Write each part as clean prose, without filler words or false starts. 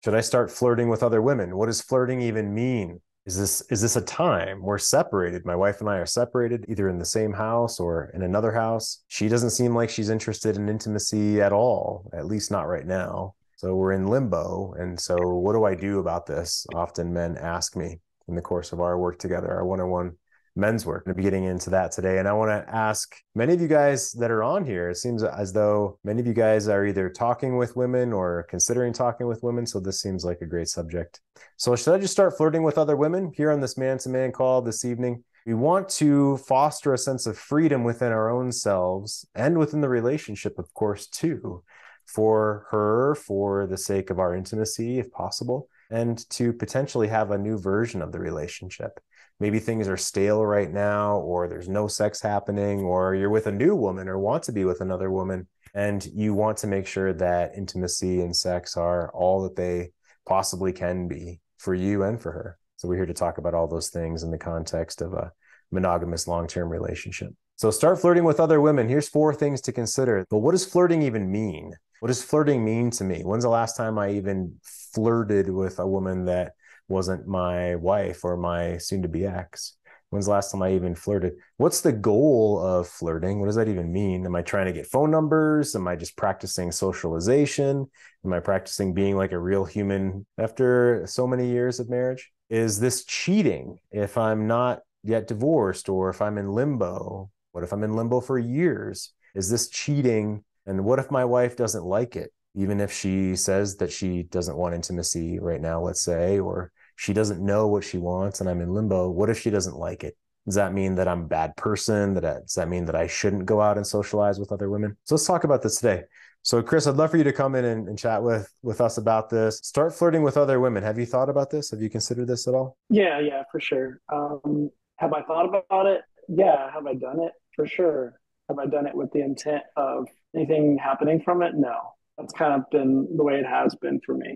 Should I start flirting with other women? What does flirting even mean? Is this a time we're separated? My wife and I are separated, either in the same house or in another house. She doesn't seem like she's interested in intimacy at all, at least not right now. So we're in limbo. And so what do I do about this? Often men ask me in the course of our work together, our one-on-one men's work. I'm going to be getting into that today. And I want to ask many of you guys that are on here, it seems as though many of you guys are either talking with women or considering talking with women. So this seems like a great subject. So should I just start flirting with other women here on this man-to-man call this evening? We want to foster a sense of freedom within our own selves and within the relationship, of course, too, for her, for the sake of our intimacy, if possible, and to potentially have a new version of the relationship. Maybe things are stale right now, or there's no sex happening, or you're with a new woman or want to be with another woman, and you want to make sure that intimacy and sex are all that they possibly can be for you and for her. So we're here to talk about all those things in the context of a monogamous long-term relationship. So start flirting with other women. Here's 4 things to consider. But what does flirting even mean? What does flirting mean to me? When's the last time I even flirted with a woman that wasn't my wife or my soon-to-be ex? When's the last time I even flirted? What's the goal of flirting? What does that even mean? Am I trying to get phone numbers? Am I just practicing socialization? Am I practicing being like a real human after so many years of marriage? Is this cheating if I'm not yet divorced, or if I'm in limbo? What if I'm in limbo for years? Is this cheating? And what if my wife doesn't like it? Even if she says that she doesn't want intimacy right now, let's say, or she doesn't know what she wants and I'm in limbo. What if she doesn't like it? Does that mean that I'm a bad person? Does that mean that I shouldn't go out and socialize with other women? So let's talk about this today. So Chris, I'd love for you to come in and chat with us about this. Start flirting with other women. Have you thought about this? Have you considered this at all? Yeah, yeah, for sure. Have I thought about it? Yeah. Have I done it? For sure. Have I done it with the intent of anything happening from it? No. That's kind of been the way it has been for me.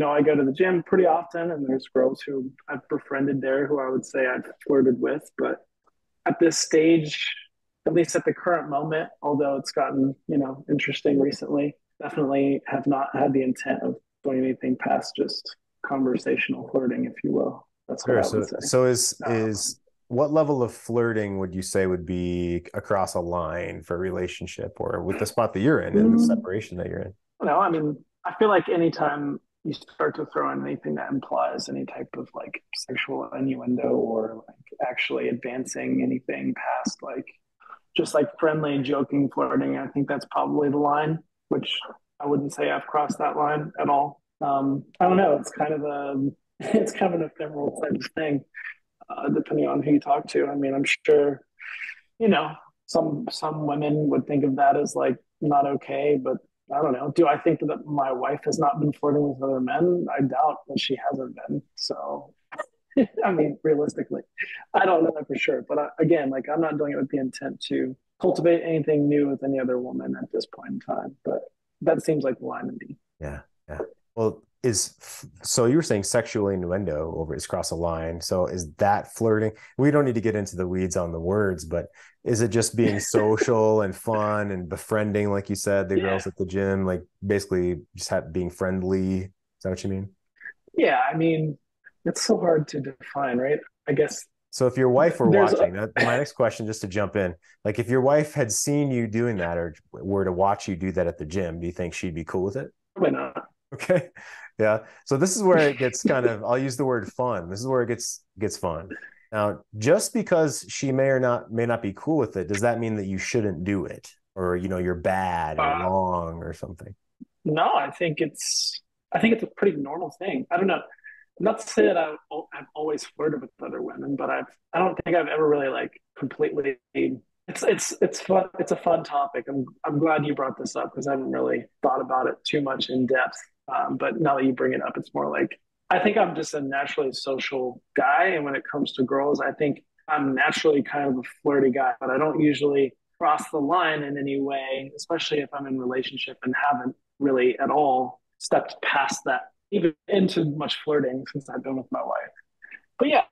I go to the gym pretty often, and there's girls who I've befriended there who I would say I've flirted with. But at this stage, at least at the current moment, although it's gotten, interesting recently, definitely have not had the intent of doing anything past just conversational flirting, if you will. That's what Sure. I would So, say. so is Um, is what level of flirting would you say would be across a line for a relationship, or with the spot that you're in and the mm, separation that you're in? no, I mean, I feel like anytime you start to throw in anything that implies any type of like sexual innuendo or like actually advancing anything past like just like friendly, joking, flirting, I think that's probably the line, which I wouldn't say I've crossed that line at all. I don't know. It's kind of a it's kind of an ephemeral type of thing, depending on who you talk to. I mean, I'm sure you know some women would think of that as like not okay, but I don't know. Do I think that my wife has not been flirting with other men? I doubt that she hasn't been. So, I mean, realistically, I don't know that for sure. But again, like I'm not doing it with the intent to cultivate anything new with any other woman at this point in time. But that seems like the line to me. Yeah, yeah. Well, so you were saying sexual innuendo over is cross a line. So is that flirting? We don't need to get into the weeds on the words, but is it just being social and fun and befriending, like you said, the Yeah, girls at the gym, like basically being friendly? Is that what you mean? yeah. I mean, it's so hard to define, right? I guess So if your wife were there's a watching, that my next question, just to jump in, like if your wife had seen you doing that or were to watch you do that at the gym, do you think she'd be cool with it? probably not. Okay. Yeah. So this is where it gets kind of, I'll use the word fun. This is where it gets fun. Now, just because she may not be cool with it, does that mean that you shouldn't do it? Or, you're bad or Uh, wrong or something? no, I think it's a pretty normal thing. I don't know. Not to say that I've always flirted with other women, but I don't think I've ever really like completely. It's fun. It's a fun topic. I'm glad you brought this up because I haven't really thought about it too much in depth. But now that you bring it up, it's more like I think I'm just a naturally social guy, and when it comes to girls, I think I'm naturally kind of a flirty guy, but I don't usually cross the line in any way, especially if I'm in a relationship and haven't really at all stepped past that, even into much flirting since I've been with my wife. But yeah,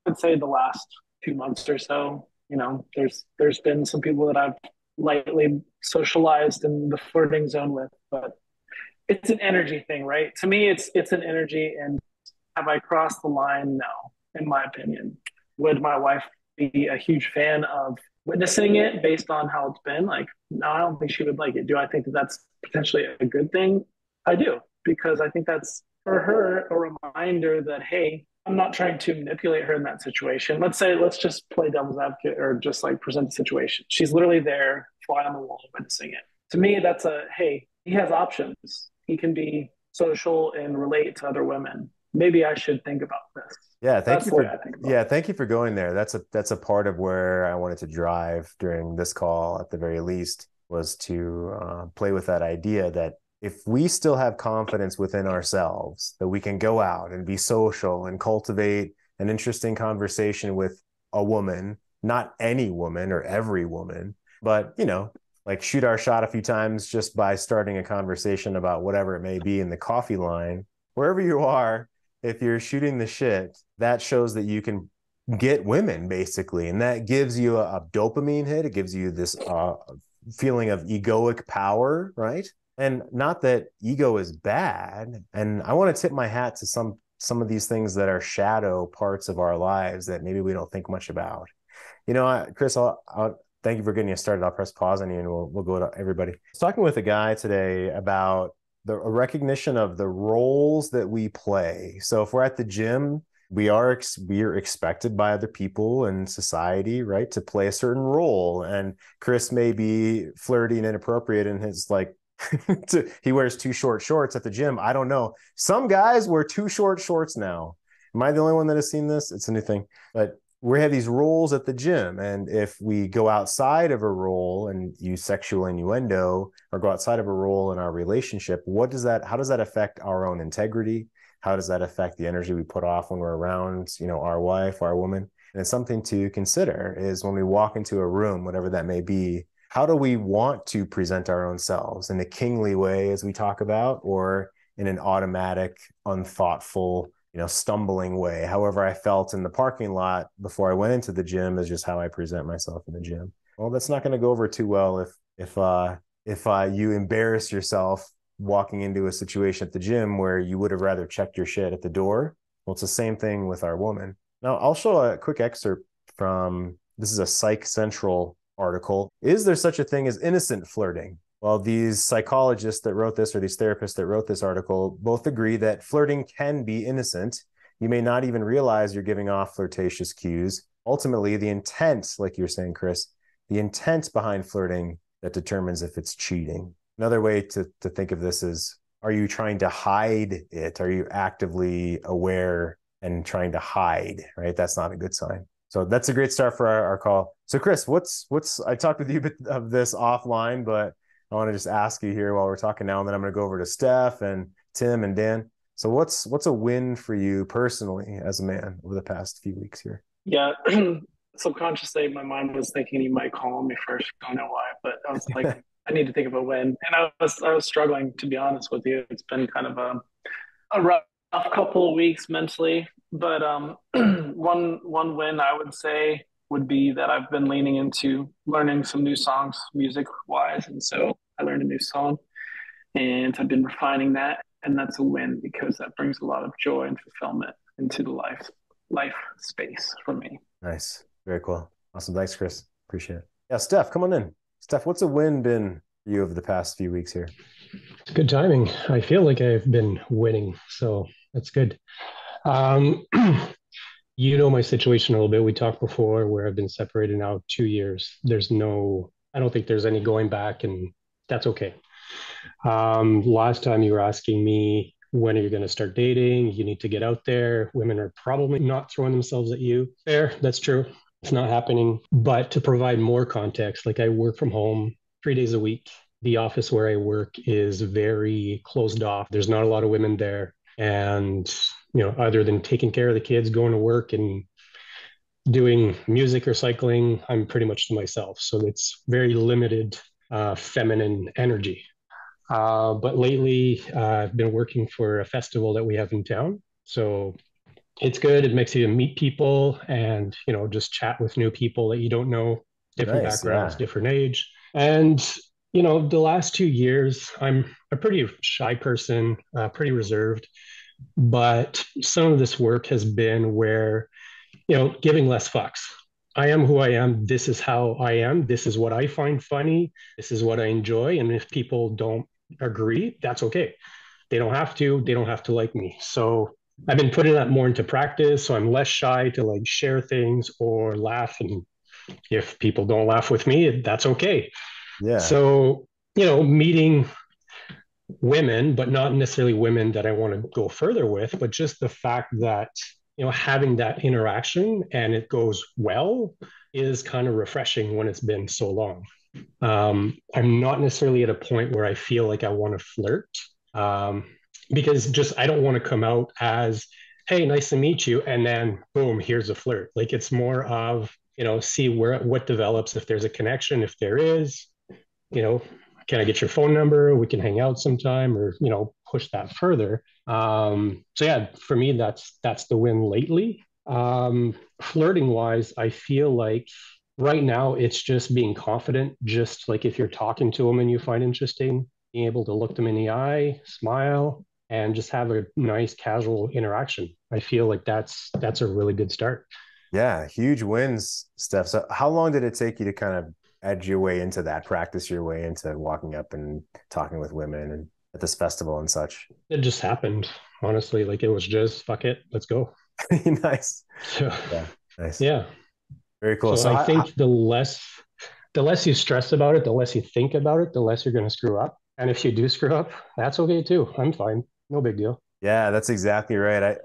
I'd say the last 2 months or so, there's been some people that I've lightly socialized in the flirting zone with, but it's an energy thing, right? To me, it's an energy. And have I crossed the line? No, in my opinion. Would my wife be a huge fan of witnessing it based on how it's been? Like, no, I don't think she would like it. Do I think that that's potentially a good thing? I do, because I think that's for her a reminder that, hey, I'm not trying to manipulate her in that situation. Let's just play devil's advocate or just like present the situation. She's literally there, fly on the wall, witnessing it. To me, that's a, hey, he has options. He can be social and relate to other women. Maybe I should think about this. Yeah, thank That's you the way for I think about yeah, thank you for going there. That's a part of where I wanted to drive during this call at the very least was to play with that idea that if we still have confidence within ourselves that we can go out and be social and cultivate an interesting conversation with a woman, not any woman or every woman, but like shoot our shot a few times just by starting a conversation about whatever it may be in the coffee line, wherever you are, if you're shooting the shit, that shows that you can get women basically. And that gives you a dopamine hit. It gives you this feeling of egoic power, right? And not that ego is bad. And I want to tip my hat to some of these things that are shadow parts of our lives that maybe we don't think much about. Chris, I'll thank you for getting us started. I'll press pause on you and we'll go to everybody. I was talking with a guy today about the recognition of the roles that we play. So if we're at the gym, we are expected by other people in society, right, to play a certain role. And Chris may be flirty and inappropriate in his like he wears too short shorts at the gym. I don't know. Some guys wear too short shorts now. Am I the only one that has seen this? It's a new thing. But we have these roles at the gym. And if we go outside of a role and use sexual innuendo or go outside of a role in our relationship, how does that affect our own integrity? How does that affect the energy we put off when we're around, our wife, our woman? And it's something to consider is when we walk into a room, whatever that may be, how do we want to present our own selves in a kingly way, as we talk about, or in an automatic, unthoughtful, stumbling way? However I felt in the parking lot before I went into the gym is just how I present myself in the gym. Well, that's not going to go over too well if you embarrass yourself walking into a situation at the gym where you would have rather checked your shit at the door. Well, it's the same thing with our woman. Now, I'll show a quick excerpt from this is a Psych Central article. Is there such a thing as innocent flirting? Well, these psychologists that wrote this or these therapists that wrote this article both agree that flirting can be innocent. You may not even realize you're giving off flirtatious cues. Ultimately, the intent, like you're saying, Chris, the intent behind flirting that determines if it's cheating. Another way to think of this is, are you trying to hide it? Are you actively aware and trying to hide, right? That's not a good sign. So that's a great start for our call. So Chris, I talked with you a bit of this offline, but I want to just ask you here while we're talking now, and then I'm going to go over to Steph and Tim and Dan. So what's a win for you personally as a man over the past few weeks here? Yeah. Subconsciously, my mind was thinking you might call me first. I don't know why, but I was like, I need to think of a win. And I was struggling, to be honest with you. It's been kind of a rough couple of weeks mentally. But one win I would say would be that I've been leaning into learning some new songs, music wise, and so I learned a new song, and I've been refining that, and that's a win because that brings a lot of joy and fulfillment into the life space for me. Nice. Very cool. Awesome. Thanks, Chris. Appreciate it. Yeah, Steph, come on in. Steph, what's a win been for you over the past few weeks here? It's good timing. I feel like I've been winning, so that's good. Um, my situation a little bit. We talked before where I've been separated now 2 years. I don't think there's any going back, and that's okay. Last time you were asking me, when are you going to start dating? You need to get out there. Women are probably not throwing themselves at you. Fair, that's true. It's not happening. But to provide more context, like I work from home 3 days a week. The office where I work is very closed off. There's not a lot of women there. And, other than taking care of the kids, going to work and doing music or cycling, I'm pretty much to myself. So it's very limited feminine energy. But lately, I've been working for a festival that we have in town. So it's good. It makes you meet people and, just chat with new people that you don't know, different Nice. backgrounds, Yeah. different age. And, The last 2 years, I'm a pretty shy person, pretty reserved, but some of this work has been where, giving less fucks. I am who I am. This is how I am. This is what I find funny. This is what I enjoy. And if people don't agree, that's okay. They don't have to like me. So I've been putting that more into practice. So I'm less shy to like share things or laugh. And if people don't laugh with me, that's okay. Yeah. So, meeting women, but not necessarily women that I want to go further with, but just the fact that, having that interaction and it goes well is kind of refreshing when it's been so long. I'm not necessarily at a point where I feel like I want to flirt, because just I don't want to come out as, hey, nice to meet you. And then boom, here's a flirt. Like it's more of, see what develops, if there's a connection, if there is, you know, can I get your phone number? We can hang out sometime, or push that further. So yeah, for me, that's the win lately. Flirting wise, I feel like right now it's just being confident. Just like if you're talking to them and you find interesting, being able to look them in the eye, smile, and just have a nice casual interaction. I feel like that's a really good start. Yeah, huge wins, Steph. So how long did it take you to kind of edge your way into that, practice your way into walking up and talking with women and at this festival and such? It just happened, honestly. Like it was just fuck it, let's go. Nice. So Yeah, nice. yeah. Very cool. So So I think the less you stress about it, the less you think about it, the less you're going to screw up. And if you do screw up, that's okay too. I'm fine. No big deal. yeah, that's exactly right.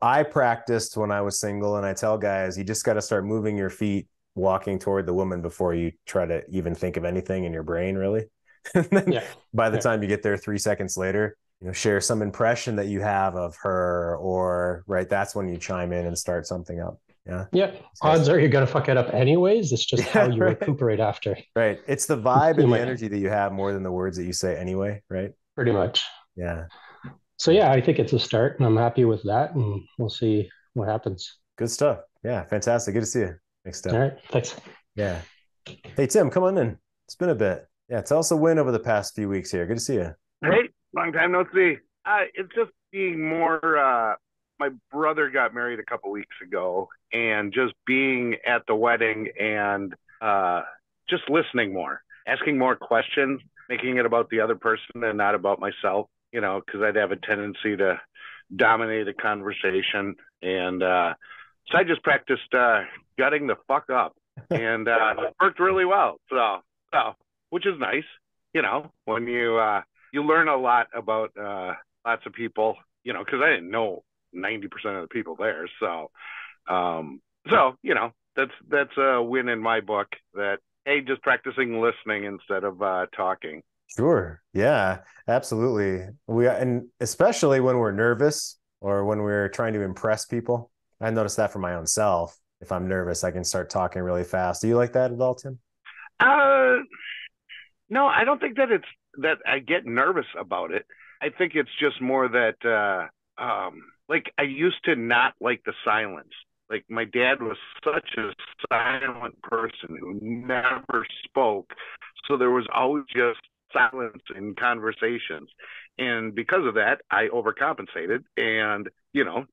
I practiced when I was single, and I tell guys, you just got to start moving your feet, walking toward the woman before you try to even think of anything in your brain, really. And then Yeah. by the Yeah. time you get there 3 seconds later, share some impression that you have of her, or right, that's when you chime in and start something up. Yeah. Yeah. Odds are you're going to fuck it up anyways. It's just how Yeah, you right. recuperate after. Right. It's the vibe You and the might, energy that you have more than the words that you say anyway, right? pretty much. Yeah. So yeah, I think it's a start and I'm happy with that, and we'll see what happens. Good stuff. Yeah, fantastic. Good to see you. Thanks, All Steph. right. Thanks. Yeah. Hey, Tim, come on in. It's been a bit. Yeah, tell us a win over the past few weeks here. Good to see you. Hey, long time no see. It's just being more. My brother got married a couple weeks ago, and just being at the wedding and just listening more, asking more questions, making it about the other person and not about myself. Because I'd have a tendency to dominate a conversation, and so I just practiced gutting the fuck up, and it worked really well. So, which is nice, when you learn a lot about lots of people, because I didn't know 90% of the people there. That's a win in my book, that, hey, just practicing listening instead of talking. Sure. Yeah, absolutely. And especially when we're nervous or when we're trying to impress people. I noticed that for my own self. If I'm nervous, I can start talking really fast. Do you like that at all, Tim? Uh, no, I don't think that I get nervous about it. I think it's just more that, like, I used to not like the silence. Like, my dad was such a silent person who never spoke. So there was always just silence in conversations. And because of that, I overcompensated and,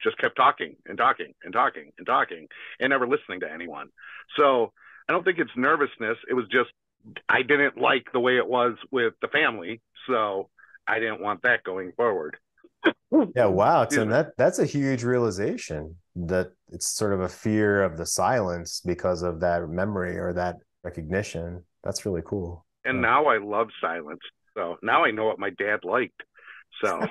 just kept talking and talking and talking and talking and never listening to anyone. So I don't think it's nervousness. It was just, I didn't like the way it was with the family. So I didn't want that going forward. Yeah, wow, Tim, that's a huge realization, that it's sort of a fear of the silence because of that memory or that recognition. That's really cool. And now I love silence. So now I know what my dad liked. So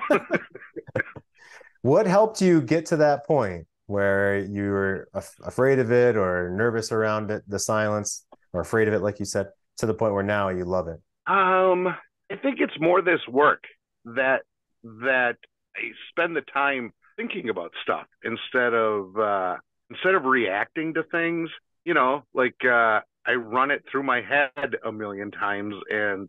What helped you get to that point where you were afraid of it or nervous around it, the silence, or afraid of it, like you said, to the point where now you love it? I think it's more this work that I spend the time thinking about stuff instead of reacting to things. I run it through my head a million times, and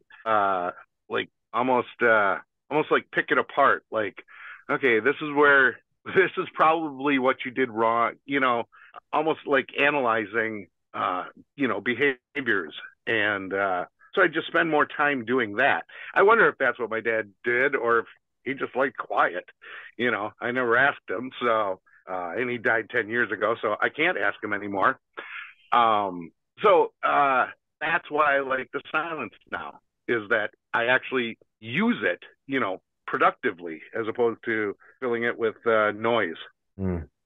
like almost like pick it apart. Like, okay, this is probably what you did wrong. Almost like analyzing behaviors, and So I just spend more time doing that. I wonder if that's what my dad did, or if he just liked quiet. I never asked him. So, and he died 10 years ago, so I can't ask him anymore. So that's why I like the silence now, is that I actually use it, productively, as opposed to filling it with noise.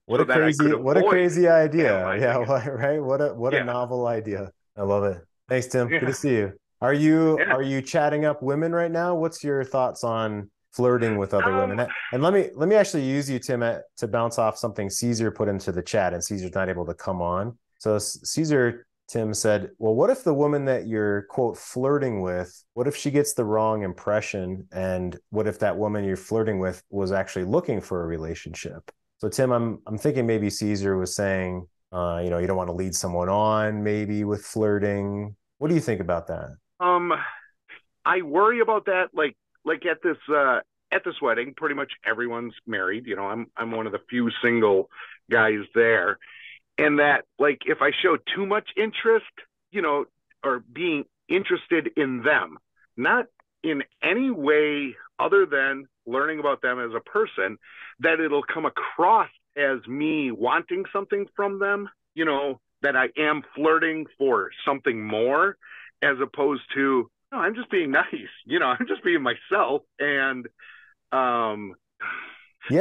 What a crazy idea. Yeah, right. What a novel idea. I love it. Thanks, Tim. Good to see you. Are you chatting up women right now? What's your thoughts on flirting with other women? And let me actually use you, Tim, to bounce off something Caesar put into the chat, and Caesar's not able to come on. So Caesar, Tim said, well, what if the woman that you're, quote, flirting with, what if she gets the wrong impression? And what if that woman you're flirting with was actually looking for a relationship? So Tim, I'm thinking maybe Caesar was saying, you don't want to lead someone on maybe with flirting. What do you think about that? I worry about that. Like at this wedding, pretty much everyone's married. I'm one of the few single guys there. And that, like, if I show too much interest, or being interested in them, not in any way other than learning about them as a person, that it'll come across as me wanting something from them, that I am flirting for something more, as opposed to, no, I'm just being nice, I'm just being myself. And yeah,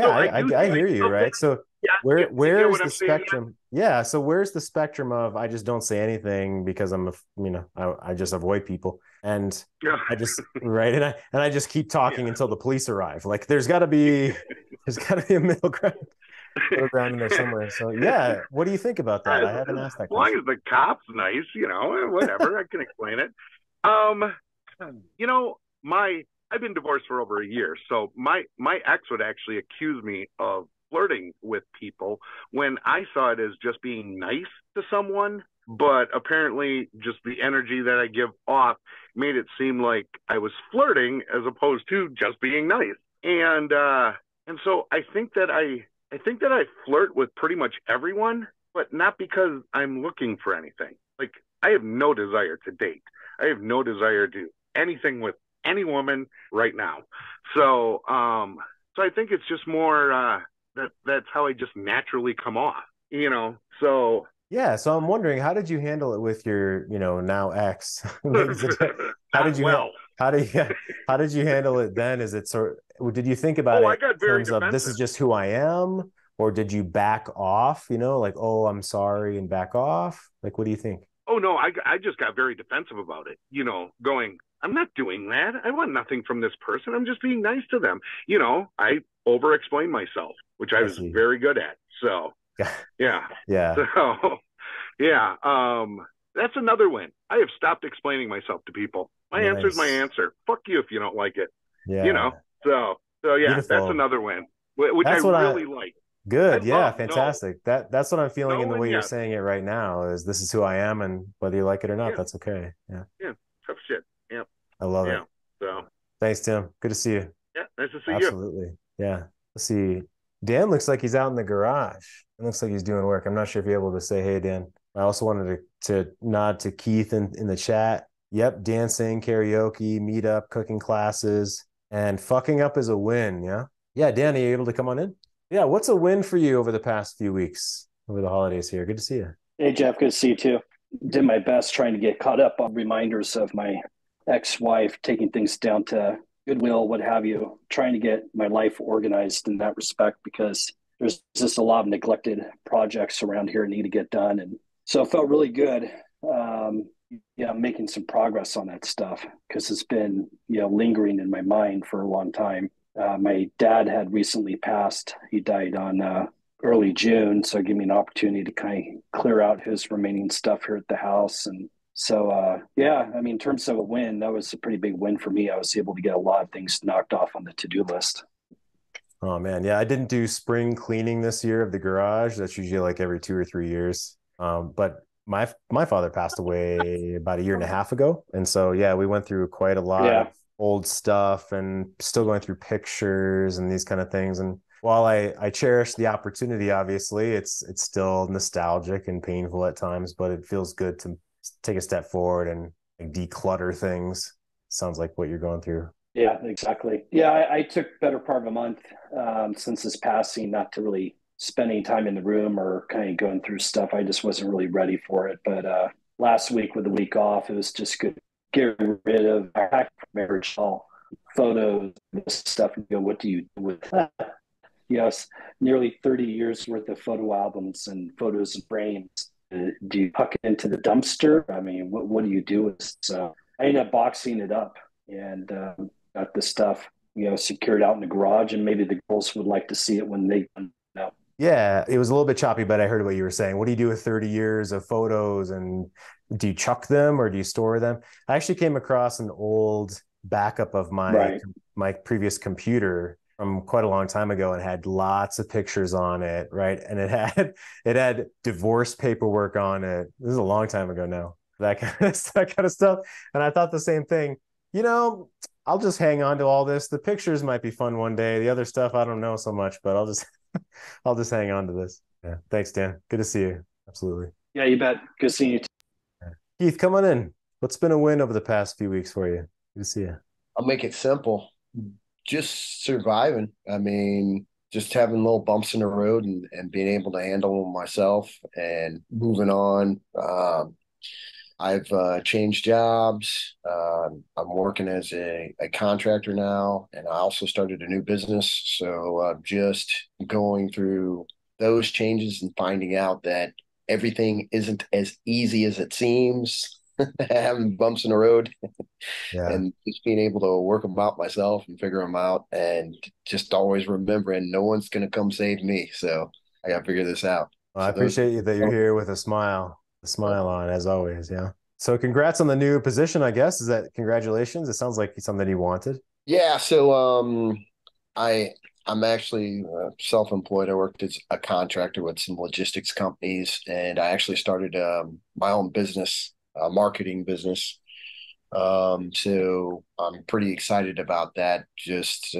so I hear you, right? So where is the spectrum? Yeah, so where's the spectrum of I just don't say anything because I just avoid people, and I just right, and I just keep talking until the police arrive. Like there's got to be a middle ground in there somewhere. So yeah, what do you think about that? I haven't asked that question. As long as the cop's nice, whatever, I can explain it. I've been divorced for over a year, so my ex would actually accuse me of flirting with people when I saw it as just being nice to someone, but apparently just the energy that I give off made it seem like I was flirting as opposed to just being nice. And so I think that I flirt with pretty much everyone, but not because I'm looking for anything. Like, I have no desire to date. I have no desire to do anything with any woman right now. So I think it's just more that's how I just naturally come off, so yeah. So I'm wondering, how did you handle it with your now ex? How did you handle it then? Is it did you think about it in terms of this is just who I am, or did you back off, like, oh, I'm sorry, and back off? Like, what do you think? Oh no, I just got very defensive about it, going, I'm not doing that. I want nothing from this person. I'm just being nice to them. I over-explained myself, which I was very good at. So, yeah. Yeah. So, yeah. That's another win. I have stopped explaining myself to people. My answer is my answer. Fuck you if you don't like it. Yeah. So yeah, beautiful. That's another win, which I really like. Good. Yeah. Fantastic. That's what I'm feeling in the way you're saying it right now, is this is who I am, and whether you like it or not, that's okay. Yeah. Yeah. Tough shit. Yep. I love it. So thanks, Tim. Good to see you. Yeah. Nice to see you. Absolutely. Yeah. Let's see. Dan looks like he's out in the garage. It looks like he's doing work. I'm not sure if you're able to say, hey, Dan. I also wanted to nod to Keith in the chat. Yep. Dancing, karaoke, meetup, cooking classes, and fucking up is a win. Yeah. Yeah. Dan, are you able to come on in? Yeah. What's a win for you over the past few weeks, over the holidays here? Good to see you. Hey, Jeff. Good to see you too. Did my best trying to get caught up on reminders of my ex-wife, taking things down to Goodwill, what have you, trying to get my life organized in that respect, because there's just a lot of neglected projects around here that need to get done. And so it felt really good, making some progress on that stuff, because it's been, lingering in my mind for a long time. My dad had recently passed. He died on early June. So it gave me an opportunity to kind of clear out his remaining stuff here at the house. And so, in terms of a win, that was a pretty big win for me. I was able to get a lot of things knocked off on the to-do list. Oh man. Yeah. I didn't do spring cleaning this year of the garage. That's usually like every 2 or 3 years. But my father passed away about 1.5 years ago. And so, yeah, we went through quite a lot of old stuff, and still going through pictures and these kind of things. And while I cherish the opportunity, obviously it's still nostalgic and painful at times, but it feels good to take a step forward and like declutter things. Sounds like what you're going through. Yeah, exactly. Yeah, I took better part of a month since his passing, not to really spend any time in the room or kind of going through stuff. I just wasn't really ready for it. But last week with the week off, it was just good. Get rid of marriage, all photos, this stuff, and go, what do you do with that? Yes, nearly 30 years worth of photo albums and photos and frames. Do you puck it into the dumpster? I mean, what do you do with it? So I ended up boxing it up and got the stuff, secured out in the garage. And maybe the girls would like to see it when they know. Yeah, it was a little bit choppy, but I heard what you were saying. What do you do with 30 years of photos, and do you chuck them or do you store them? I actually came across an old backup of Right. my previous computer from quite a long time ago and had lots of pictures on it, right? And it had divorce paperwork on it. This is a long time ago now. That kind of stuff. And I thought the same thing. I'll just hang on to all this. The pictures might be fun one day. The other stuff I don't know so much, but I'll just hang on to this. Yeah. Thanks, Dan. Good to see you. Absolutely. Yeah, you bet. Good seeing you. Keith, come on in. What's been a win over the past few weeks for you? Good to see you. I'll make it simple. Just surviving. I mean, just having little bumps in the road and being able to handle them myself and moving on. I've changed jobs. I'm working as a contractor now, and I also started a new business. So just going through those changes and finding out that everything isn't as easy as it seems, having bumps in the road, Yeah. and just being able to work them out myself and figure them out, and just always remembering no one's going to come save me. So I got to figure this out. Well, I So those, appreciate you that you're here with a smile on as always. Yeah. So congrats on the new position, I guess. Is that congratulations? It sounds like something you wanted. yeah. So I I'm actually self-employed. I worked as a contractor with some logistics companies, and I actually started my own business, marketing business. So I'm pretty excited about that. Just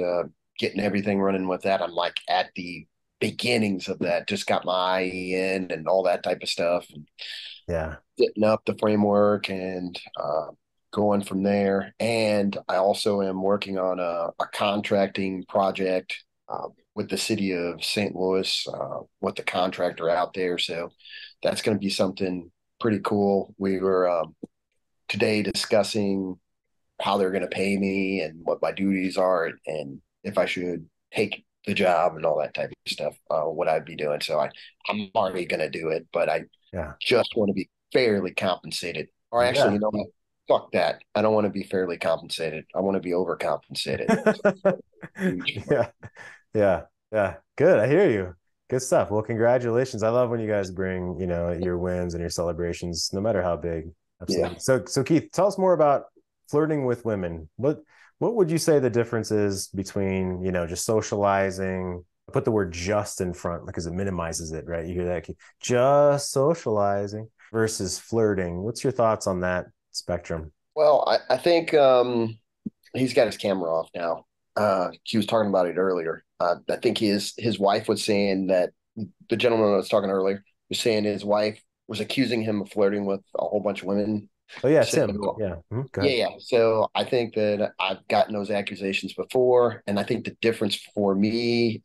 getting everything running with that. I'm like at the beginnings of that. Just got my IE in and all that type of stuff, and Yeah. setting up the framework and going from there. And I also am working on a contracting project with the city of St. Louis, with the contractor out there. So that's going to be something pretty cool. We were today discussing how they're going to pay me and what my duties are, and if I should take the job and all that type of stuff, what I'd be doing. So I'm already going to do it, but I Yeah. just want to be fairly compensated. Or actually, Yeah. what? Fuck that. I don't want to be fairly compensated. I want to be overcompensated. Yeah. Yeah. Yeah. Good. I hear you. Good stuff. Well, congratulations. I love when you guys bring, your wins and your celebrations, no matter how big. Yeah. Absolutely. So Keith, tell us more about flirting with women. What would you say the difference is between, just socializing? Put the word just in front because it minimizes it, right? You hear that, Keith? Just socializing versus flirting. What's your thoughts on that spectrum? Well, I think he's got his camera off now. He was talking about it earlier. I think his wife was saying that the gentleman I was talking earlier was saying his wife was accusing him of flirting with a whole bunch of women. Oh yeah, So, Tim. Yeah. Go yeah, ahead. yeah. So I think that I've gotten those accusations before, and I think the difference for me,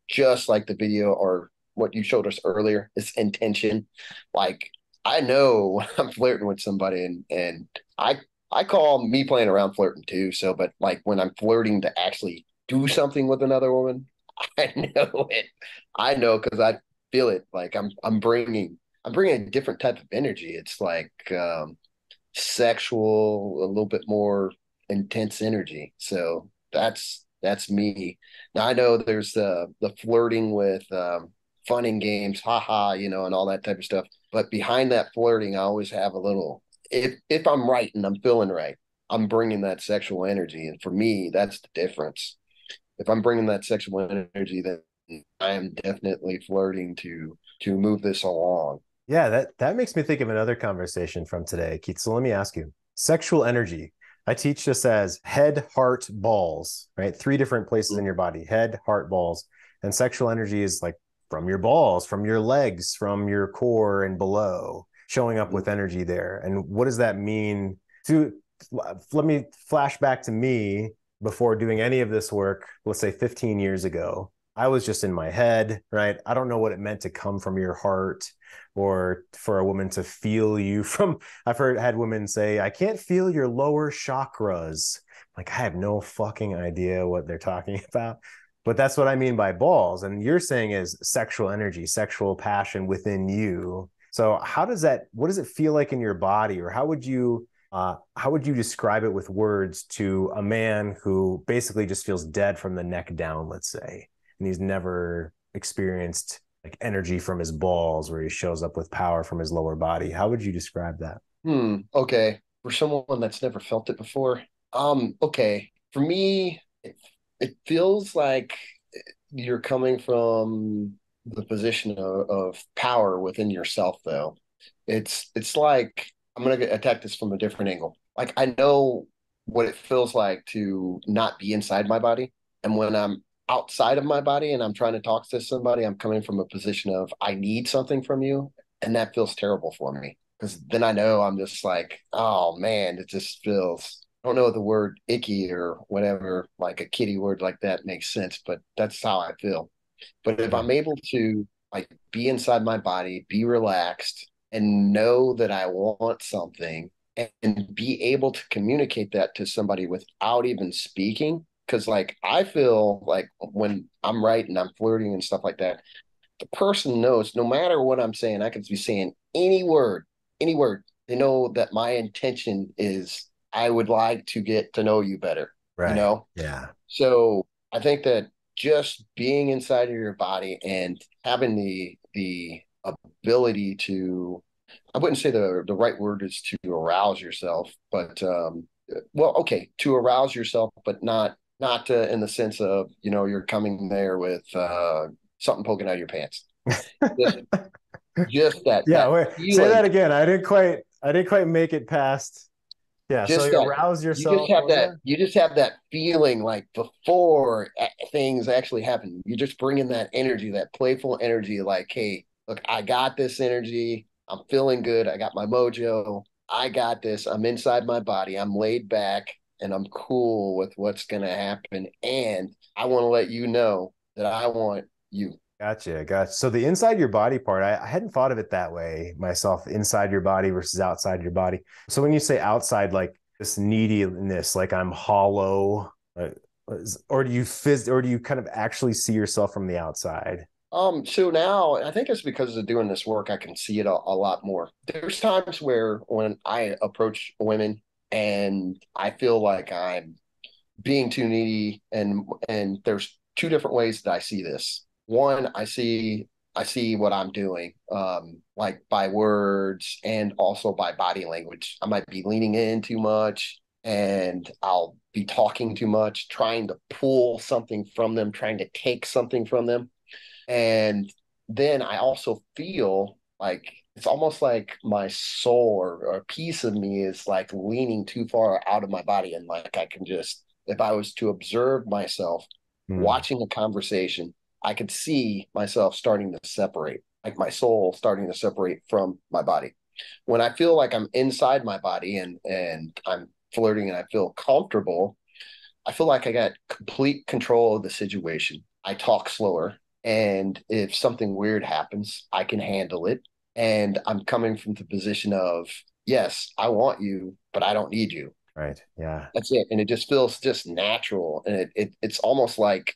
just like the video or what you showed us earlier, is intention. Like I know I'm flirting with somebody, and I call me playing around flirting too. So, but like when I'm flirting to actually do something with another woman, I know it. I know because I feel it. Like I'm bringing a different type of energy. It's like sexual, a little bit more intense energy. So that's me. Now I know there's the flirting with fun and games, haha, and all that type of stuff. But behind that flirting, I always have a little. If I'm right and I'm feeling right, I'm bringing that sexual energy, and for me, that's the difference. If I'm bringing that sexual energy, then I am definitely flirting to move this along. Yeah, that makes me think of another conversation from today, Keith. So let me ask you, sexual energy. I teach this as head, heart, balls, right? Three different places in your body: head, heart, balls. And sexual energy is like from your balls, from your legs, from your core and below, showing up with energy there. And what does that mean to let me flash back to me before doing any of this work, let's say 15 years ago. I was just in my head, right? I don't know what it meant to come from your heart or for a woman to feel you from. I've had women say, I can't feel your lower chakras. Like, I have no fucking idea what they're talking about. But that's what I mean by balls. And you're saying is sexual energy, sexual passion within you. So what does it feel like in your body? Or how would you describe it with words to a man who basically just feels dead from the neck down, let's say, and he's never experienced like energy from his balls where he shows up with power from his lower body? How would you describe that? Okay. For someone that's never felt it before, okay. For me, it feels like you're coming from the position of power within yourself, though. It's like I'm gonna attack this from a different angle. Like I know what it feels like to not be inside my body, and when I'm outside of my body and I'm trying to talk to somebody, I'm coming from a position of I need something from you, and that feels terrible for me because then I know I'm just like, oh man, it just feels. I don't know the word icky or whatever, like a kitty word like that makes sense, but that's how I feel. But if I'm able to like be inside my body, be relaxed, and know that I want something and be able to communicate that to somebody without even speaking, because like I feel like when I'm right and I'm flirting and stuff like that, the person knows no matter what I'm saying, I could be saying any word. They know that my intention is I would like to get to know you better, you Right. know? Yeah. So I think that just being inside of your body and having the ability to, I wouldn't say the right word is to arouse yourself, but well, okay, to arouse yourself, but not in the sense of, you know, you're coming there with something poking out of your pants. Just just Yeah, that wait, say feeling, that again. I didn't quite make it past. Yeah, so just you that arouse you just yourself. have What was that that? you just have that feeling like before things actually happen. You just bring in that energy, that playful energy, like, hey, look, I got this energy. I'm feeling good. I got my mojo. I got this. I'm inside my body. I'm laid back and I'm cool with what's gonna happen. And I want to let you know that I want you. Gotcha. So the inside your body part, I hadn't thought of it that way myself, inside your body versus outside your body. So when you say outside, like this neediness, like I'm hollow, or do you kind of actually see yourself from the outside? So now I think it's because of doing this work, I can see it a lot more. There's times where when I approach women and I feel like I'm being too needy, and there's two different ways that I see this. One, I see what I'm doing, like by words and also by body language. I might be leaning in too much and I'll be talking too much, trying to pull something from them, trying to take something from them. And then I also feel like it's almost like my soul or a piece of me is like leaning too far out of my body. And like I can just, if I was to observe myself Hmm. watching a conversation, I could see myself starting to separate, like my soul starting to separate from my body. When I feel like I'm inside my body and I'm flirting and I feel comfortable, I feel like I got complete control of the situation. I talk slower. And if something weird happens, I can handle it. And I'm coming from the position of, yes, I want you, but I don't need you. Right. Yeah. That's it. And it just feels just natural. And it's almost like,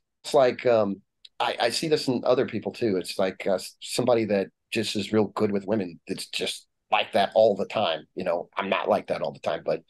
I see this in other people too. It's like somebody that just is real good with women. It's just like that all the time. You know, I'm not like that all the time, but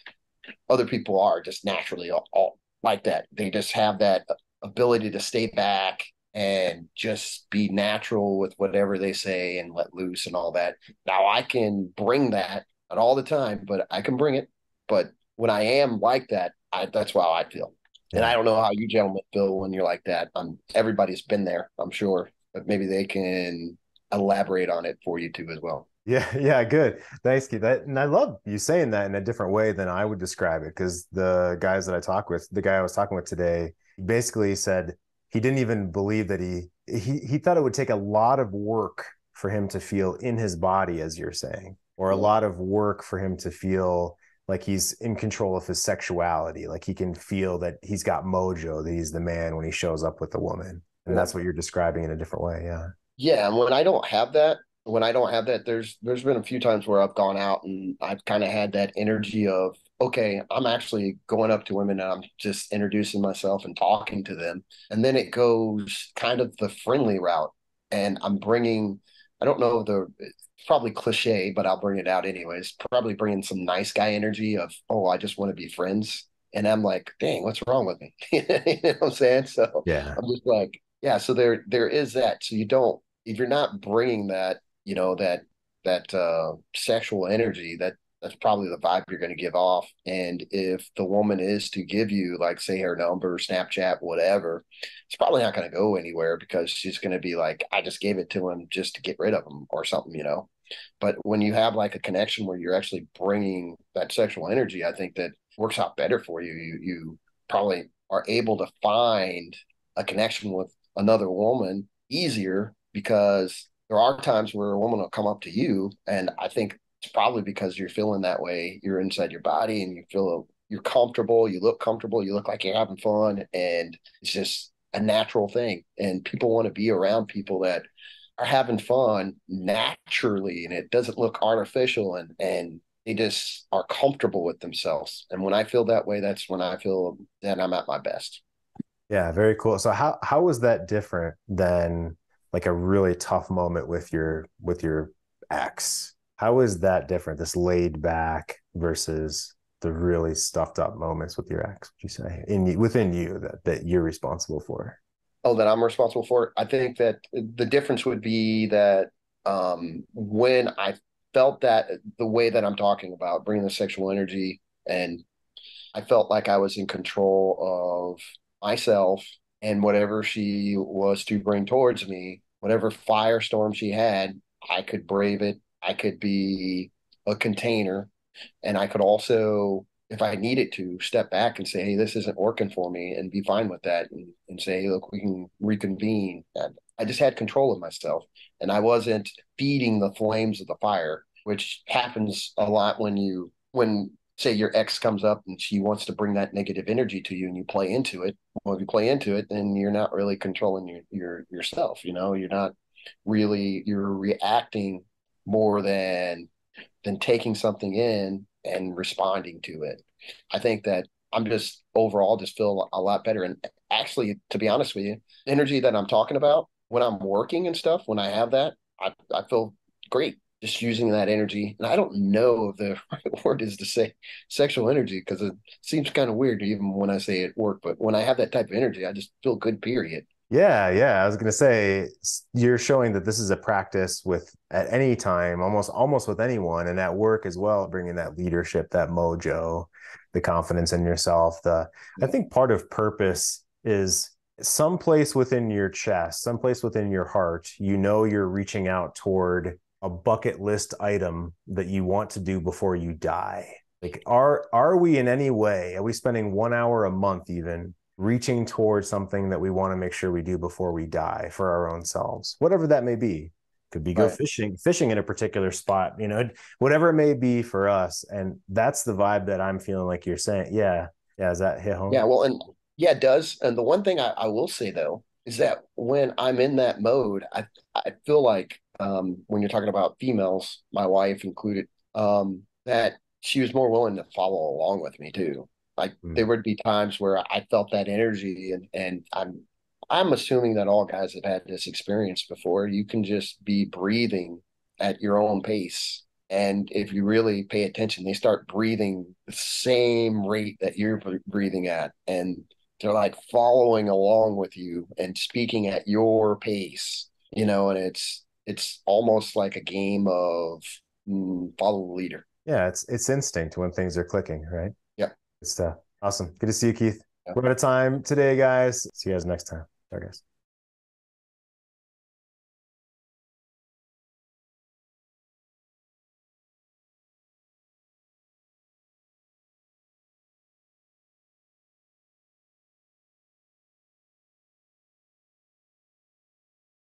other people are just naturally all like that. They just have that ability to stay back and just be natural with whatever they say and let loose and all that. Now I can bring that, not all the time, but I can bring it. But when I am like that, that's how I feel. And I Yeah. don't know how you gentlemen feel when you're like that. Everybody's been there, I'm sure, but maybe they can elaborate on it for you too as well. Yeah, good. Thanks, Keith. And I love you saying that in a different way than I would describe it, because the guys that I talk with, the guy I was talking with today, basically said he didn't even believe that he thought it would take a lot of work for him to feel in his body, as you're saying, or a Yeah. lot of work for him to feel like he's in control of his sexuality. Like he can feel that he's got mojo, that he's the man when he shows up with a woman. And that's what you're describing in a different way. Yeah. Yeah, and when I don't have that, there's been a few times where I've gone out and I've kind of had that energy of, okay, I'm actually going up to women and I'm just introducing myself and talking to them. And then it goes kind of the friendly route. And I'm bringing, I don't know it's probably cliche, but I'll bring it out anyways. Probably bringing some nice guy energy of, oh, I just want to be friends. And I'm like, dang, what's wrong with me? You know what I'm saying? So Yeah. I'm just like, yeah. So there is that. So you don't, if you're not bringing that, that sexual energy, that's probably the vibe you're going to give off. And if the woman is to give you, like, say, her number, Snapchat, whatever, it's probably not going to go anywhere because she's going to be like, I just gave it to him just to get rid of him or something. But when you have like a connection where you're actually bringing that sexual energy, I think that works out better for you. You probably are able to find a connection with another woman easier because there are times where a woman will come up to you, and I think it's probably because you're feeling that way. You're inside your body and you're comfortable, you look like you're having fun, and it's just a natural thing. And people want to be around people that are having fun naturally, and it doesn't look artificial, and they just are comfortable with themselves. And when I feel that way, that's when I feel that I'm at my best. Yeah, very cool. So how was that different than like a really tough moment with your ex? How is that different? This laid back versus the really stuffed up moments with your ex, would you say, within you that you're responsible for? Oh, that I'm responsible for it. I think that the difference would be that when I felt that the way that I'm talking about bringing the sexual energy, and I felt like I was in control of myself, and whatever she was to bring towards me, whatever firestorm she had, I could brave it. I could be a container, and I could also, if I needed to, step back and say, hey, this isn't working for me, and be fine with that, and say, hey, look, we can reconvene. And I just had control of myself, and I wasn't feeding the flames of the fire, which happens a lot when say your ex comes up and she wants to bring that negative energy to you and you play into it. Well, if you play into it, then you're not really controlling yourself. You're reacting more than taking something in and responding to it. I think that I'm just overall just feel a lot better. And actually, to be honest with you, the energy that I'm talking about when I'm working and stuff, when I have that, I feel great just using that energy. And I don't know if the right word is to say sexual energy because it seems kind of weird even when I say it work. But when I have that type of energy, I just feel good, period. Yeah. I was going to say, you're showing that this is a practice with at any time, almost with anyone, and at work as well, bringing that leadership, that mojo, the confidence in yourself. I think part of purpose is someplace within your chest, someplace within your heart. You're reaching out toward a bucket list item that you want to do before you die. Like, are we in any way? Are we spending 1 hour a month even reaching towards something that we want to make sure we do before we die for our own selves, whatever that may be? Could be go Right. fishing in a particular spot, whatever it may be for us. And that's the vibe that I'm feeling like you're saying. Yeah. Does that hit home? Yeah, well, and yeah, it does. And the one thing I will say though is that when I'm in that mode, I feel like when you're talking about females, my wife included, that she was more willing to follow along with me too. Like there would be times where I felt that energy, and I'm assuming that all guys have had this experience before. You can just be breathing at your own pace. And if you really pay attention, they start breathing the same rate that you're breathing at. And they're like following along with you and speaking at your pace, and it's almost like a game of follow the leader. Yeah, it's instinct when things are clicking, right? Yeah. Good stuff. Awesome. Good to see you, Keith. Yeah. We're out of time today, guys. See you guys next time. Bye, guys.